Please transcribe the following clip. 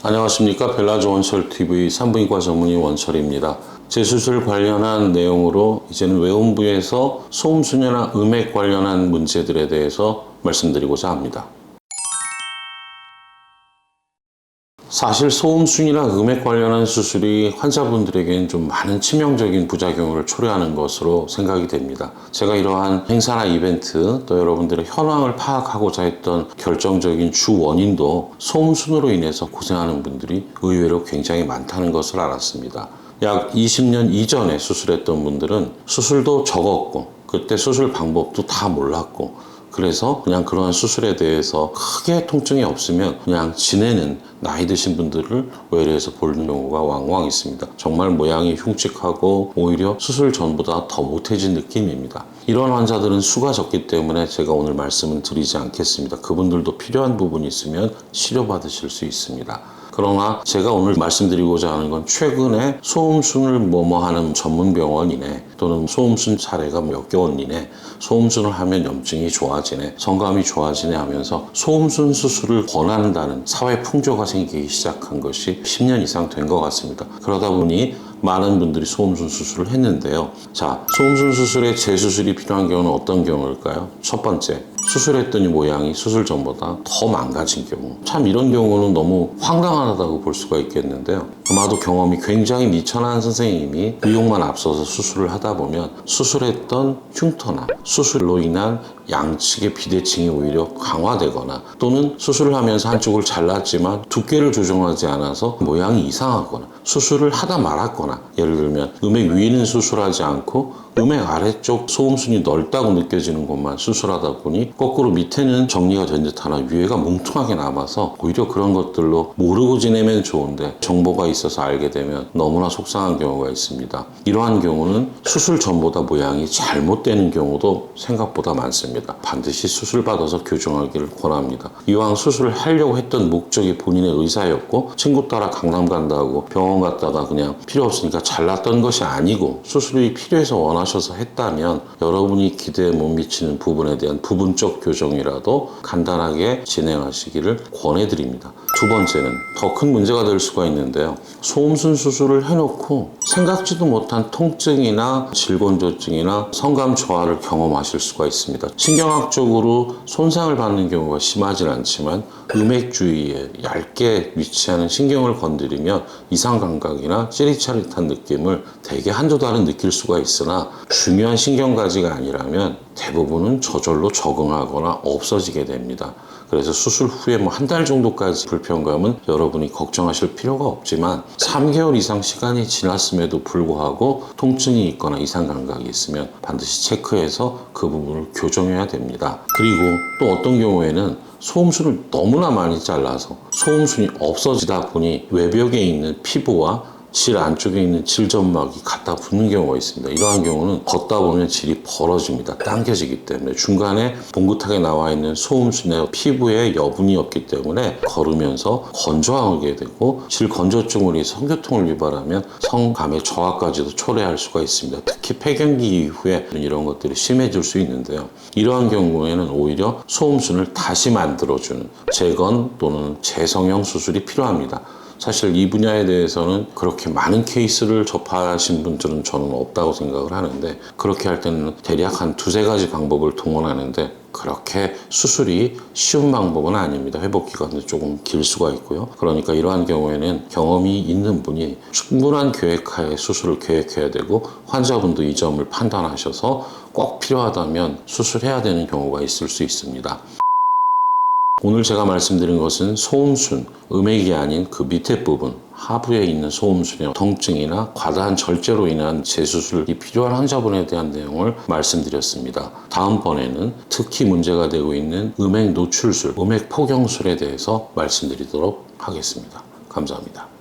안녕하십니까. 벨라조 원철TV 산부인과 전문의 원철입니다. 재수술 관련한 내용으로 이제는 외음부에서 소음순이나 음액 관련한 문제들에 대해서 말씀드리고자 합니다. 사실 소음순이나 음액 관련한 수술이 환자분들에게는 좀 많은 치명적인 부작용을 초래하는 것으로 생각이 됩니다. 제가 이러한 행사나 이벤트 또 여러분들의 현황을 파악하고자 했던 결정적인 주 원인도 소음순으로 인해서 고생하는 분들이 의외로 굉장히 많다는 것을 알았습니다. 약 20년 이전에 수술했던 분들은 수술도 적었고 그때 수술 방법도 다 몰랐고 그래서 그냥 그러한 수술에 대해서 크게 통증이 없으면 그냥 지내는 나이 드신 분들을 외래에서 보는 경우가 왕왕 있습니다. 정말 모양이 흉측하고 오히려 수술 전보다 더 못해진 느낌입니다. 이런 환자들은 수가 적기 때문에 제가 오늘 말씀은 드리지 않겠습니다. 그분들도 필요한 부분이 있으면 치료받으실 수 있습니다. 그러나 제가 오늘 말씀드리고자 하는 건 최근에 소음순을 뭐뭐하는 전문병원이네 또는 소음순 사례가 몇 개월 이내 소음순을 하면 염증이 좋아지네 성감이 좋아지네 하면서 소음순 수술을 권한다는 사회 풍조가 생기기 시작한 것이 10년 이상 된 것 같습니다. 그러다 보니 많은 분들이 소음순 수술을 했는데요. 자, 소음순 수술에 재수술이 필요한 경우는 어떤 경우일까요? 첫 번째, 수술했더니 모양이 수술 전보다 더 망가진 경우. 참 이런 경우는 너무 황당하다고 볼 수가 있겠는데요. 아마도 경험이 굉장히 미천한 선생님이 의욕만 앞서서 수술을 하다 보면 수술했던 흉터나 수술로 인한 양측의 비대칭이 오히려 강화되거나 또는 수술을 하면서 한쪽을 잘랐지만 두께를 조정하지 않아서 모양이 이상하거나 수술을 하다 말았거나 예를 들면 음액 위는 수술하지 않고 음액 아래쪽 소음순이 넓다고 느껴지는 곳만 수술하다 보니 거꾸로 밑에는 정리가 된 듯 하나 위에가 뭉퉁하게 남아서 오히려 그런 것들로 모르고 지내면 좋은데 정보가 있어서 알게 되면 너무나 속상한 경우가 있습니다. 이러한 경우는 수술 전보다 모양이 잘못되는 경우도 생각보다 많습니다. 반드시 수술 받아서 교정하기를 권합니다. 이왕 수술을 하려고 했던 목적이 본인의 의사였고 친구 따라 강남 간다고 병원 갔다가 그냥 필요 없으니까 잘랐던 것이 아니고 수술이 필요해서 원하셔서 했다면 여러분이 기대에 못 미치는 부분에 대한 부분적 교정이라도 간단하게 진행하시기를 권해드립니다. 두 번째는 더 큰 문제가 될 수가 있는데요. 소음순 수술을 해놓고 생각지도 못한 통증이나 질건조증이나 성감 저하를 경험하실 수가 있습니다. 신경학적으로 손상을 받는 경우가 심하진 않지만 음액 주위에 얇게 위치하는 신경을 건드리면 이상 감각이나 찌릿짜릿한 느낌을 대개 한두 달은 느낄 수가 있으나 중요한 신경가지가 아니라면 대부분은 저절로 적응하거나 없어지게 됩니다. 그래서 수술 후에 한 달 정도까지 불편감은 여러분이 걱정하실 필요가 없지만 3개월 이상 시간이 지났음에도 불구하고 통증이 있거나 이상 감각이 있으면 반드시 체크해서 그 부분을 교정해야 됩니다. 그리고 또 어떤 경우에는 소음순을 너무나 많이 잘라서 소음순이 없어지다 보니 외벽에 있는 피부와 질 안쪽에 있는 질점막이 갖다 붙는 경우가 있습니다. 이러한 경우는 걷다 보면 질이 벌어집니다. 당겨지기 때문에 중간에 봉긋하게 나와 있는 소음순의 피부에 여분이 없기 때문에 걸으면서 건조하게 되고 질 건조증으로 인해서 성교통을 유발하면 성감의 저하까지도 초래할 수가 있습니다. 특히 폐경기 이후에 이런 것들이 심해질 수 있는데요. 이러한 경우에는 오히려 소음순을 다시 만들어주는 재건 또는 재성형 수술이 필요합니다. 사실 이 분야에 대해서는 그렇게 많은 케이스를 접하신 분들은 저는 없다고 생각을 하는데 그렇게 할 때는 대략 한 두세 가지 방법을 동원하는데 그렇게 수술이 쉬운 방법은 아닙니다. 회복 기간도 조금 길 수가 있고요. 그러니까 이러한 경우에는 경험이 있는 분이 충분한 계획하에 수술을 계획해야 되고 환자분도 이 점을 판단하셔서 꼭 필요하다면 수술해야 되는 경우가 있을 수 있습니다. 오늘 제가 말씀드린 것은 소음순, 음액이 아닌 그 밑에 부분, 하부에 있는 소음순의 통증이나 과다한 절제로 인한 재수술이 필요한 환자분에 대한 내용을 말씀드렸습니다. 다음번에는 특히 문제가 되고 있는 음액 노출술, 음액 포경술에 대해서 말씀드리도록 하겠습니다. 감사합니다.